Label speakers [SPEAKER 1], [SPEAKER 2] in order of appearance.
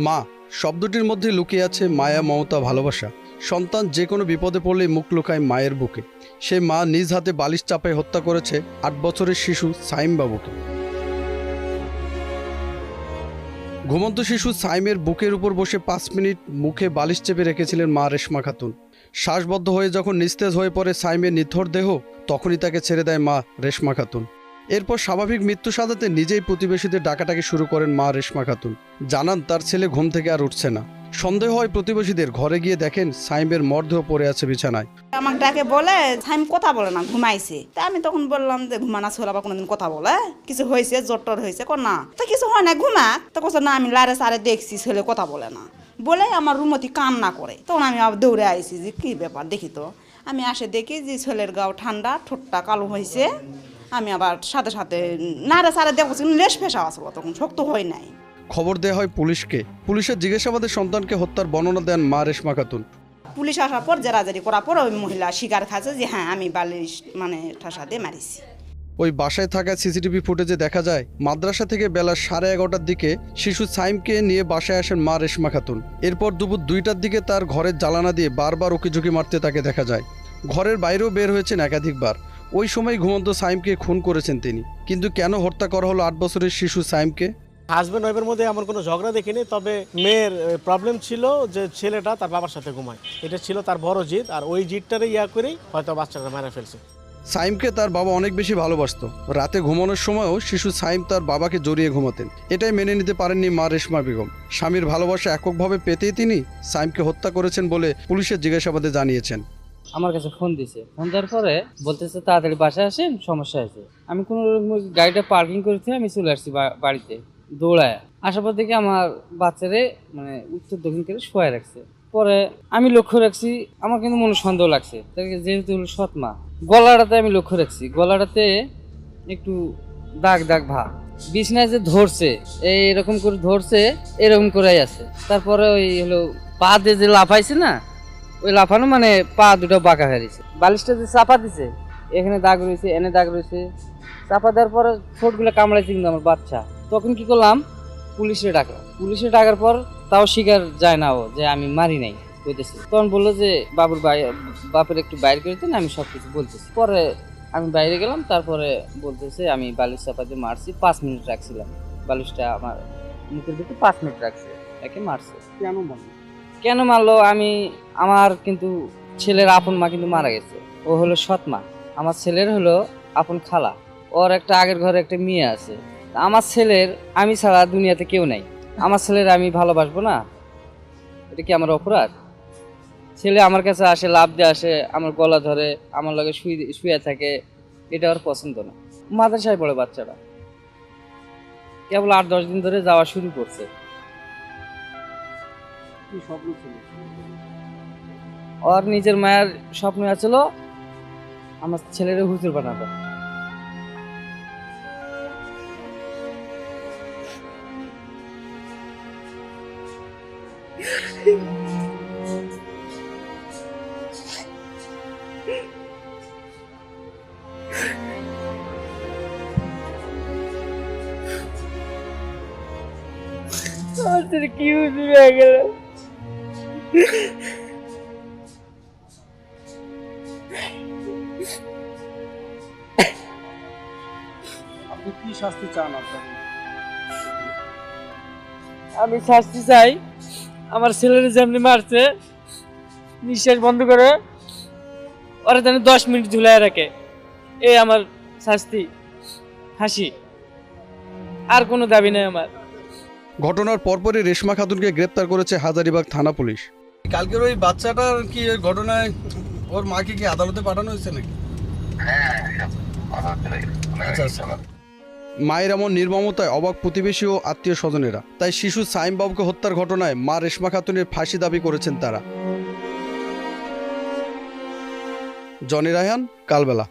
[SPEAKER 1] মা শব্দটির মধ্যে লুকিয়ে আছে মায়া, মমতা, ভালোবাসা। সন্তান যে কোনো বিপদে পড়লেই মুখ লুকায় মায়ের বুকে। সে মা নিজ হাতে বালিশ চাপায় হত্যা করেছে ৮ বছরের শিশু সাইম বাবুকে। ঘুমন্ত শিশু সাইমের বুকের উপর বসে ৫ মিনিট মুখে বালিশ চেপে রেখেছিলেন মা রেশমা খাতুন। শ্বাসবদ্ধ হয়ে যখন নিস্তেজ হয়ে পড়ে সাইমের নিথর দেহ, তখনই তাকে ছেড়ে দেয় মা রেশমা খাতুন। এরপর স্বাভাবিক মৃত্যু সাজাতে নিজেই প্রতিবেশীদের ডাকাটাকি শুরু করেন মা রেশমা খাতুন। জানান তার ছেলে ঘুম থেকে আর উঠছে না। সন্দেহ হয় প্রতিবেশীদের, ঘরে গিয়ে দেখেন সাইমের মরদেহ পড়ে আছে বিছানায়।
[SPEAKER 2] আমাকে ডাকে বলে সাইম কথা বলে না, ঘুমাইছে। তা আমি তখন বললাম যে ঘুমানা ছেলে আবার কোনোদিন কথা বলে, কিছু হয়েছে, জ্বর হয়েছে? না, তা কিছু হয় না, ঘুমা। তো কোথাও না, আমি লারে সারে দেখছি ছেলে কথা বলে না বলে আমার রুমতি কান্না করে। তখন আমি আবার দৌড়ে আইছি যে কি ব্যাপার দেখি। তো আমি আসে দেখি যে ছেলের গাও ঠান্ডা, ঠোঁটটা কালো হয়েছে। আমি আবার সাথে সাথে নাড়ে সারে দেখছি লেশ ফেসা আসলো, তখন শক্ত হয় নাই।
[SPEAKER 1] খবর দেওয়া হয় পুলিশকে। পুলিশের জিজ্ঞাসাবাদে সন্তানকে হত্যার বর্ণনা দেন মা রেশমা খাতুন।
[SPEAKER 2] পুলিশ আসার পর জেরাজারি করার পর ওই মহিলা স্বীকার খাচ্ছে যে হ্যাঁ আমি বালিশ ঠাসা দিয়ে মারিছি।
[SPEAKER 1] ওই বাসায় থাকা সিসিটিভি ফুটেজে দেখা যায় মাদ্রাসা থেকে বেলা 11:30টার দিকে শিশু সাইমকে নিয়ে বাসায় আসেন মা রেশমা খাতুন। এরপর দুপুর 2টার দিকে তার ঘরের জ্বালানা দিয়ে বারবার উকিঝুঁকি মারতে তাকে দেখা যায়। ঘরের বাইরেও বের হয়েছেন একাধিকবার। ওই সময় ঘুমন্ত সাইমকে খুন করেছেন তিনি। কিন্তু কেন হত্যা করা হলো 8 বছরের শিশু সাইমকে?
[SPEAKER 3] হাজব্যান্ড ওয়াইফের মধ্যে এমন কোনো ঝগড়া দেখিনি, তবে মেয়ের প্রবলেম ছিল যে ছেলেটা তার বাবার সাথে ঘুমায়, এটা ছিল তার বড় জিদ। আর ওই জিদটারে করেই হয়তো বাচ্চাটা মারা ফেলছে।
[SPEAKER 1] সাইমকে তার বাবা অনেক বেশি ভালোবাসত। রাতে ঘুমানোর সময়ও শিশু সাইম তার বাবাকে জড়িয়ে ঘুমাতেন। এটাই মেনে নিতে পারেননি মা রেশমা বেগম। স্বামীর ভালোবাসা এককভাবে পেতেই তিনি সাইমকে হত্যা করেছেন বলে পুলিশের জিজ্ঞাসাবাদে জানিয়েছেন।
[SPEAKER 4] আমার কাছে ফোন দিছে, ফোন দেওয়ার পরে বলতেছে তাড়াতাড়ি বাসায় আসেন, সমস্যা আছে। আমি কোনো গাড়িটা পার্কিং করেছি, আমি চলে আসছি বাড়িতে দৌড়ায়। আসার পর দেখি আমার বাচ্চারে মানে উত্তর দক্ষিণ করে শোয়া রাখছে। পরে আমি লক্ষ্য রাখছি, আমার কিন্তু মনে সন্দেহ লাগছে, যেহেতু হলো সৎ মা। গলাটাতে আমি লক্ষ্য রাখছি, গলাটাতে একটু দাগ দাগ ভাব। বিছনায় যে ধরছে এরকম করে ধরছে, এরকম করেই আছে। তারপরে ওই হলো পা দিয়ে যে লাফাইছে না, ওই লাফানো মানে পা দুটো বাঁকা হয়ে গেছে। বালিশটা যে চাপা দিছে, এখানে দাগ রয়েছে, এনে দাগ রয়েছে। চাপা দেওয়ার পরে ঠোঁটগুলো কামড়াইছে কিন্তু আমার বাচ্চা। তখন কি করলাম, পুলিশে ডাকলাম। পুলিশে ডাকার পর তাও স্বীকার যায় না ও যে আমি মারি নাই বলতেছে। তখন বললো যে বাপের একটু বাইরে করে দেন, আমি সব কিছু বলতেছি। পরে আমি বাইরে গেলাম, তারপরে বলতেছে আমি বালিশ চাপা দিয়ে মারছি, 5 মিনিট রাখছিলাম। বালিশটা আমার মুখের দিকে 5 মিনিট রাখছে, একে মারছে। কেন মারলো? আমার কিন্তু ছেলের আপন মা কিন্তু মারা গেছে, ও হলো সৎ মা। আমার ছেলের হলো আপন খালা, ওর একটা আগের ঘরে একটা মেয়ে আছে। আমার ছেলের আমি ছাড়া দুনিয়াতে কেউ নাই। আমার ছেলের আমি ভালোবাসবো না? এটা কি আমার অপরাধ? ছেলে আমার কাছে আসে, লাভ দিয়ে আসে, আমার গলা ধরে, আমার লগে শুয়ে থাকে, এটা ওর পছন্দ না। মাদ্রাসায় পড়ে বাচ্চাটা, কেবল 8-10 দিন ধরে যাওয়া শুরু করছে। ওর নিজের মায়ের স্বপ্ন আছিল আমার ছেলের হুজুর বানাবে।
[SPEAKER 5] কি হুজুর হয়ে গেল।
[SPEAKER 1] আপনি কি শাস্তি চান?
[SPEAKER 5] আমি শাস্তি চাই, আমার ছেলের যেমনি মারছে নিঃশ্বাস বন্ধ করে ওরা যেন 10 মিনিট ঝুলাই রাখে, এই আমার শাস্তি, ফাঁসি। আর কোনো দাবি নেই আমার।
[SPEAKER 1] ঘটনার পরপরই রেশমা খাতুনকে গ্রেপ্তার করেছে হাজারীবাগ থানা পুলিশ। কালকের ওই বাচ্চাটার কি ঘটনায় ওর মাকে কি আদালতে পাঠানো হয়েছে নাকি? আচ্ছা। মায়ের এমন নির্মমতায় অবাক প্রতিবেশী ও আত্মীয় স্বজনেরা। তাই শিশু সাইম বাবুকে হত্যার ঘটনায় মা রেশমা খাতুনের ফাঁসি দাবি করেছেন তারা। জনি রায়হান, কালবেলা।